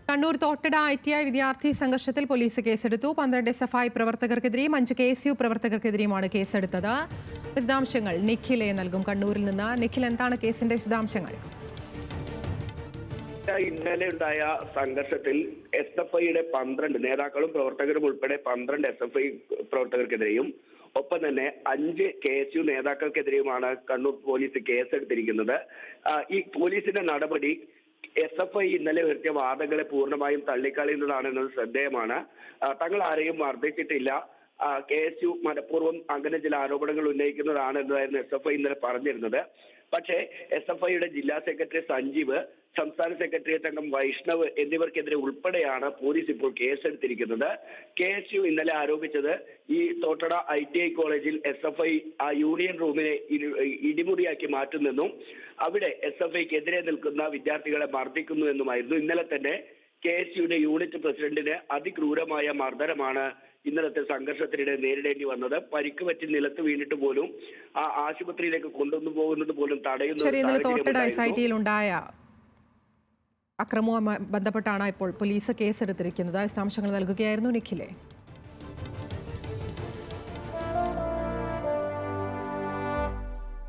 Kannur Thottada ITI വിദ്യാർത്ഥി സംഘർഷത്തിൽ police കേസെടുത്തു. 12 SFI പ്രവർത്തകർക്കെതിരെയും 5 KSU പ്രവർത്തകർക്കെതിരെയുമാണ് കേസെടുത്തത്. വിശദാംശങ്ങൾ നിഖിലെ നൽകും. കണ്ണൂരിൽ നിന്ന് നിഖിൽ, എന്താണ് കേസിന്റെ വിശദാംശങ്ങൾ? ഇന്നലെ ഉണ്ടായ സംഘർഷത്തിൽ SFIയുടെ 12 നേതാക്കളും പ്രവർത്തകരും ഉൾപ്പെടെ 12 SFI പ്രവർത്തകർക്കെതിരെയും ഒപ്പം തന്നെ 5 KSU നേതാക്കൾക്കെതിരെയുമാണ് കണ്ണൂർ പോലീസ് കേസെടുത്തിരിക്കുന്നത്. ഈ പോലീസിന്റെ നടപടി SFI ഇന്നലെ ഉയർത്തിയ വാദങ്ങളെ പൂർണ്ണമായും തള്ളിക്കളയുന്നതാണെന്നത് ശ്രദ്ധേയമാണ്. തങ്ങൾ ആരെയും മർദ്ദിച്ചിട്ടില്ല, KSU മനഃപൂർവ്വം അങ്ങനെ ചില ആരോപണങ്ങൾ ഉന്നയിക്കുന്നതാണ് എന്നതായിരുന്നു SFI ഇന്നലെ പറഞ്ഞിരുന്നത്. പക്ഷേ SFIയുടെ ജില്ലാ സെക്രട്ടറി സഞ്ജീവ്, സംസ്ഥാന സെക്രട്ടേറിയറ്റ് അംഗം വൈഷ്ണവ് എന്നിവർക്കെതിരെ ഉൾപ്പെടെയാണ് പോലീസ് ഇപ്പോൾ കേസെടുത്തിരിക്കുന്നത്. KSU ഇന്നലെ ആരോപിച്ചത് ഈ തോട്ടട ITI കോളേജിൽ SFI ആ യൂണിയൻ റൂമിനെ ഇടിമുടിയാക്കി മാറ്റുന്നെന്നും അവിടെ SFIക്കെതിരെ നിൽക്കുന്ന വിദ്യാർത്ഥികളെ മർദ്ദിക്കുന്നു എന്നുമായിരുന്നു. ഇന്നലെ തന്നെ KSUയുടെ യൂണിറ്റ് പ്രസിഡന്റിന് അതിക്രൂരമായ മർദ്ദനമാണ് ഇന്നലത്തെ സംഘർഷത്തിനിടെ നേരിടേണ്ടി വന്നത്. പരിക്ക് പറ്റി നിലത്ത് വീണിട്ട് പോലും ആ ആശുപത്രിയിലേക്ക് കൊണ്ടുവന്നു പോകുന്നത് പോലും തടയുന്ന അക്രമവുമായി ബന്ധപ്പെട്ടാണ് ഇപ്പോൾ പോലീസ് കേസെടുത്തിരിക്കുന്നത്. വിശദാംശങ്ങൾ നൽകുകയായിരുന്നു നിഖിലെ.